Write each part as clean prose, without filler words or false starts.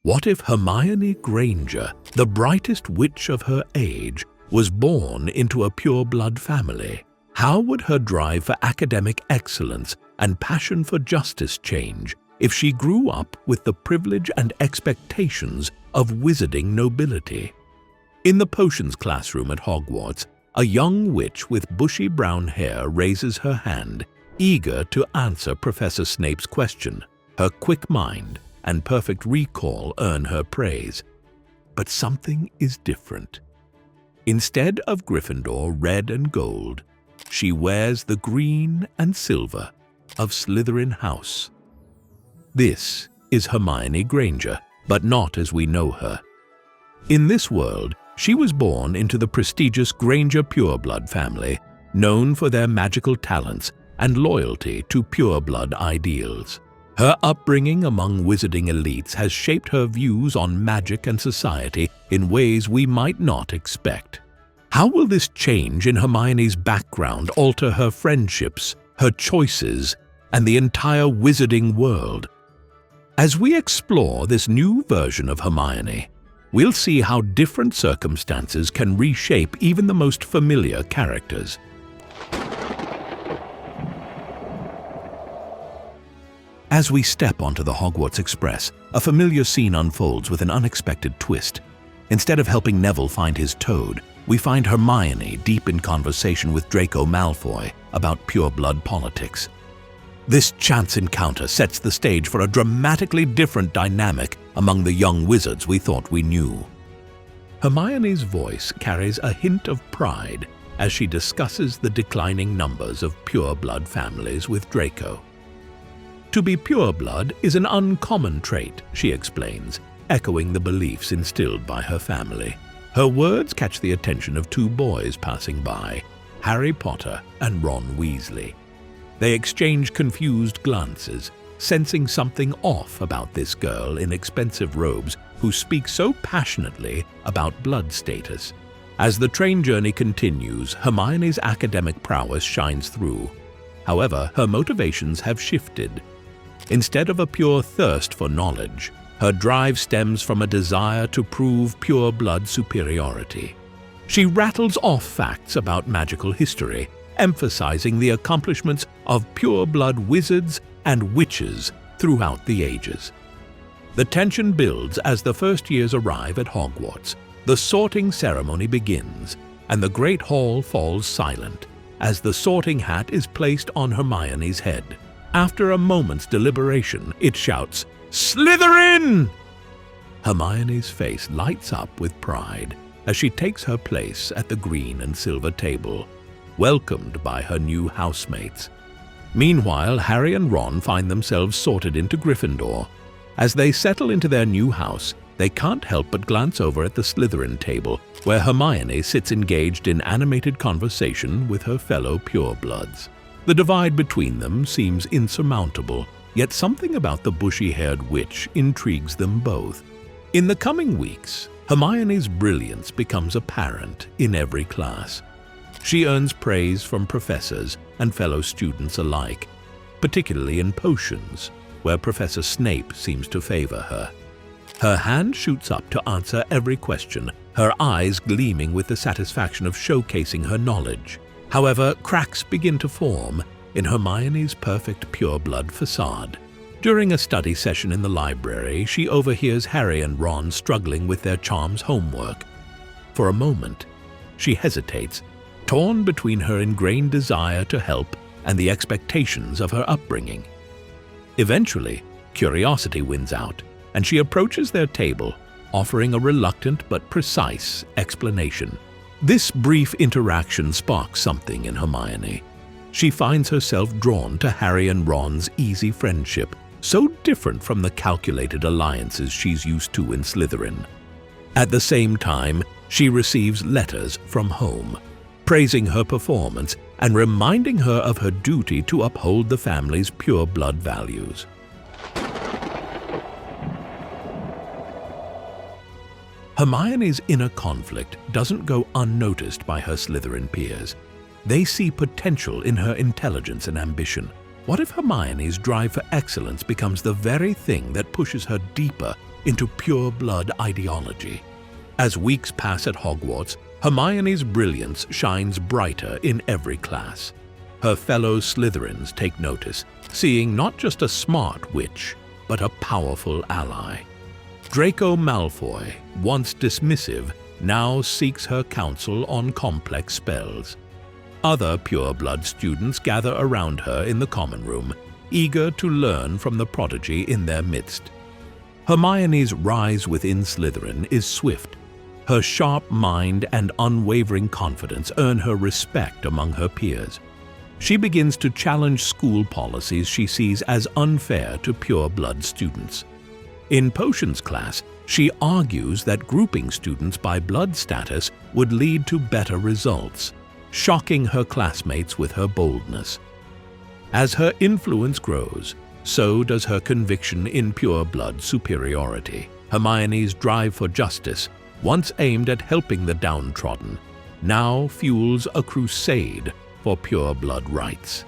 What if Hermione Granger, the brightest witch of her age, was born into a pure-blood family? How would her drive for academic excellence and passion for justice change if she grew up with the privilege and expectations of wizarding nobility? In the potions classroom at Hogwarts, a young witch with bushy brown hair raises her hand, eager to answer Professor Snape's question. Her quick mind and perfect recall earn her praise. But something is different. Instead of Gryffindor red and gold, she wears the green and silver of Slytherin House. This is Hermione Granger, but not as we know her. In this world, she was born into the prestigious Granger pureblood family, known for their magical talents and loyalty to pureblood ideals. Her upbringing among wizarding elites has shaped her views on magic and society in ways we might not expect. How will this change in Hermione's background alter her friendships, her choices, and the entire wizarding world? As we explore this new version of Hermione, we'll see how different circumstances can reshape even the most familiar characters. As we step onto the Hogwarts Express, a familiar scene unfolds with an unexpected twist. Instead of helping Neville find his toad, we find Hermione deep in conversation with Draco Malfoy about pure-blood politics. This chance encounter sets the stage for a dramatically different dynamic among the young wizards we thought we knew. Hermione's voice carries a hint of pride as she discusses the declining numbers of pure-blood families with Draco. To be pure-blood is an uncommon trait, she explains, echoing the beliefs instilled by her family. Her words catch the attention of two boys passing by, Harry Potter and Ron Weasley. They exchange confused glances, sensing something off about this girl in expensive robes who speaks so passionately about blood status. As the train journey continues, Hermione's academic prowess shines through. However, her motivations have shifted. Instead of a pure thirst for knowledge, her drive stems from a desire to prove pure-blood superiority. She rattles off facts about magical history, emphasizing the accomplishments of pure-blood wizards and witches throughout the ages. The tension builds as the first years arrive at Hogwarts. The sorting ceremony begins, and the Great Hall falls silent as the sorting hat is placed on Hermione's head. After a moment's deliberation, it shouts, "Slytherin!" Hermione's face lights up with pride as she takes her place at the green and silver table, welcomed by her new housemates. Meanwhile, Harry and Ron find themselves sorted into Gryffindor. As they settle into their new house, they can't help but glance over at the Slytherin table, where Hermione sits engaged in animated conversation with her fellow purebloods. The divide between them seems insurmountable, yet something about the bushy-haired witch intrigues them both. In the coming weeks, Hermione's brilliance becomes apparent in every class. She earns praise from professors and fellow students alike, particularly in potions, where Professor Snape seems to favor her. Her hand shoots up to answer every question, her eyes gleaming with the satisfaction of showcasing her knowledge. However, cracks begin to form in Hermione's perfect pure-blood facade. During a study session in the library, she overhears Harry and Ron struggling with their charms homework. For a moment, she hesitates, torn between her ingrained desire to help and the expectations of her upbringing. Eventually, curiosity wins out, and she approaches their table, offering a reluctant but precise explanation. This brief interaction sparks something in Hermione. She finds herself drawn to Harry and Ron's easy friendship, so different from the calculated alliances she's used to in Slytherin. At the same time, she receives letters from home, praising her performance and reminding her of her duty to uphold the family's pure-blood values. Hermione's inner conflict doesn't go unnoticed by her Slytherin peers. They see potential in her intelligence and ambition. What if Hermione's drive for excellence becomes the very thing that pushes her deeper into pure-blood ideology. As weeks pass at Hogwarts, Hermione's brilliance shines brighter in every class. Her fellow Slytherins take notice, seeing not just a smart witch, but a powerful ally. Draco Malfoy, once dismissive, now seeks her counsel on complex spells. Other pure-blood students gather around her in the common room, eager to learn from the prodigy in their midst. Hermione's rise within Slytherin is swift. Her sharp mind and unwavering confidence earn her respect among her peers. She begins to challenge school policies she sees as unfair to pure-blood students. In potions class, she argues that grouping students by blood status would lead to better results, shocking her classmates with her boldness. As her influence grows, so does her conviction in pure-blood superiority. Hermione's drive for justice, once aimed at helping the downtrodden, now fuels a crusade for pure-blood rights.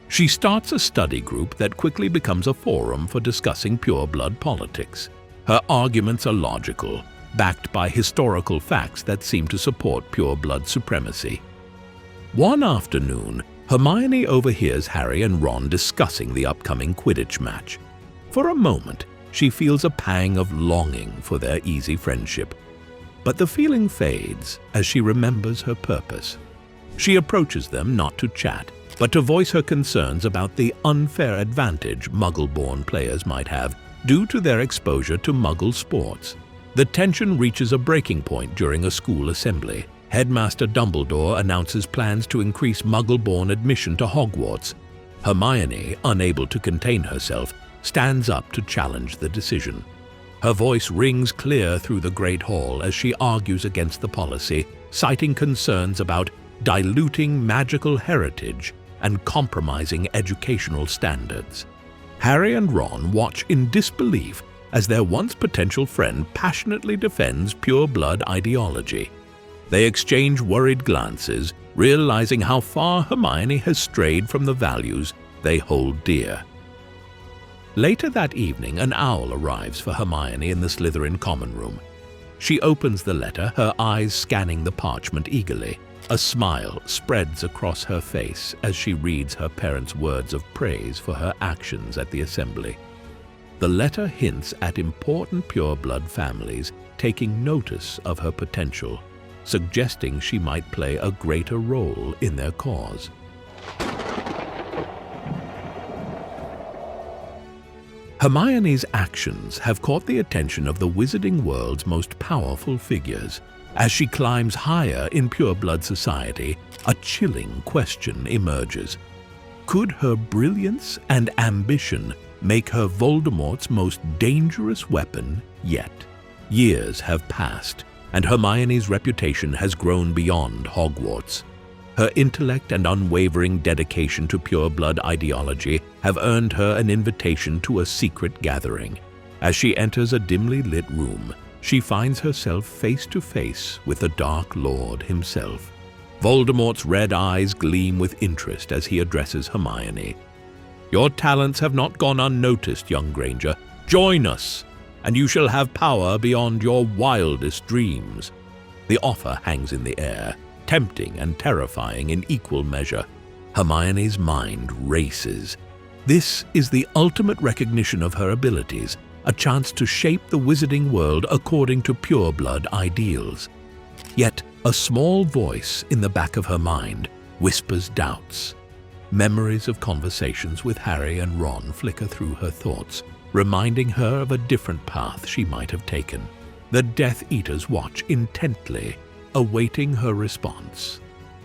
She starts a study group that quickly becomes a forum for discussing pure-blood politics. Her arguments are logical, backed by historical facts that seem to support pure-blood supremacy. One afternoon, Hermione overhears Harry and Ron discussing the upcoming Quidditch match. For a moment, she feels a pang of longing for their easy friendship. But the feeling fades as she remembers her purpose. She approaches them not to chat, but to voice her concerns about the unfair advantage Muggle-born players might have due to their exposure to Muggle sports. The tension reaches a breaking point during a school assembly. Headmaster Dumbledore announces plans to increase Muggle-born admission to Hogwarts. Hermione, unable to contain herself, stands up to challenge the decision. Her voice rings clear through the Great Hall as she argues against the policy, citing concerns about diluting magical heritage and compromising educational standards. Harry and Ron watch in disbelief as their once potential friend passionately defends pure-blood ideology. They exchange worried glances, realizing how far Hermione has strayed from the values they hold dear. Later that evening, an owl arrives for Hermione in the Slytherin common room. She opens the letter, her eyes scanning the parchment eagerly. A smile spreads across her face as she reads her parents' words of praise for her actions at the assembly. The letter hints at important pure-blood families taking notice of her potential, suggesting she might play a greater role in their cause. Hermione's actions have caught the attention of the wizarding world's most powerful figures. As she climbs higher in pure-blood society, a chilling question emerges. Could her brilliance and ambition make her Voldemort's most dangerous weapon yet? Years have passed, and Hermione's reputation has grown beyond Hogwarts. Her intellect and unwavering dedication to pure-blood ideology have earned her an invitation to a secret gathering. As she enters a dimly lit room, she finds herself face to face with the Dark Lord himself. Voldemort's red eyes gleam with interest as he addresses Hermione. "Your talents have not gone unnoticed, young Granger. Join us, and you shall have power beyond your wildest dreams." The offer hangs in the air, tempting and terrifying in equal measure. Hermione's mind races. This is the ultimate recognition of her abilities, a chance to shape the wizarding world according to pure-blood ideals. Yet, a small voice in the back of her mind whispers doubts. Memories of conversations with Harry and Ron flicker through her thoughts, reminding her of a different path she might have taken. The Death Eaters watch intently, awaiting her response.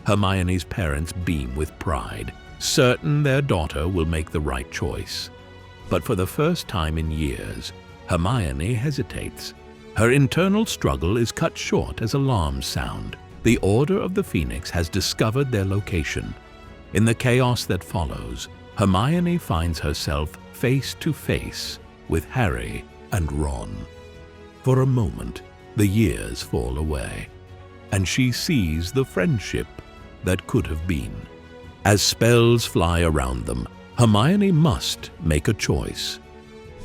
Hermione's parents beam with pride, certain their daughter will make the right choice. But for the first time in years, Hermione hesitates. Her internal struggle is cut short as alarms sound. The Order of the Phoenix has discovered their location. In the chaos that follows, Hermione finds herself face to face with Harry and Ron. For a moment, the years fall away, and she sees the friendship that could have been. As spells fly around them, Hermione must make a choice.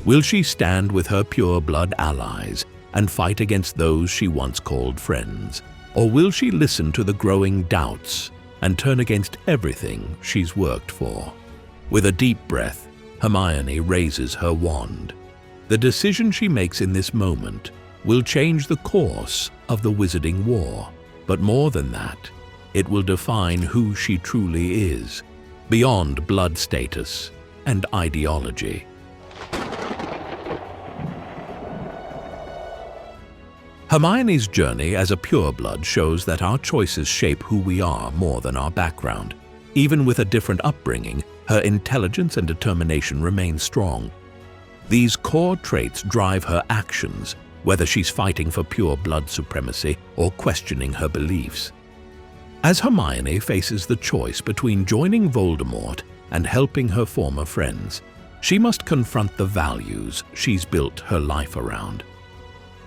Will she stand with her pure-blood allies and fight against those she once called friends? Or will she listen to the growing doubts and turn against everything she's worked for? With a deep breath, Hermione raises her wand. The decision she makes in this moment will change the course of the Wizarding War. But more than that, it will define who she truly is, beyond blood status and ideology. Hermione's journey as a pureblood shows that our choices shape who we are more than our background. Even with a different upbringing, her intelligence and determination remain strong. These core traits drive her actions, whether she's fighting for pure blood supremacy or questioning her beliefs. As Hermione faces the choice between joining Voldemort and helping her former friends, she must confront the values she's built her life around.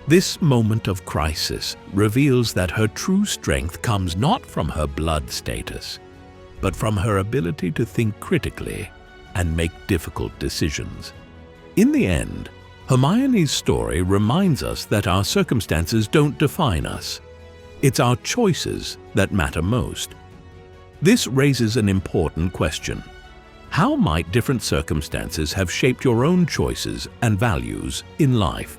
This moment of crisis reveals that her true strength comes not from her blood status, but from her ability to think critically and make difficult decisions. In the end, Hermione's story reminds us that our circumstances don't define us. It's our choices that matter most. This raises an important question. How might different circumstances have shaped your own choices and values in life?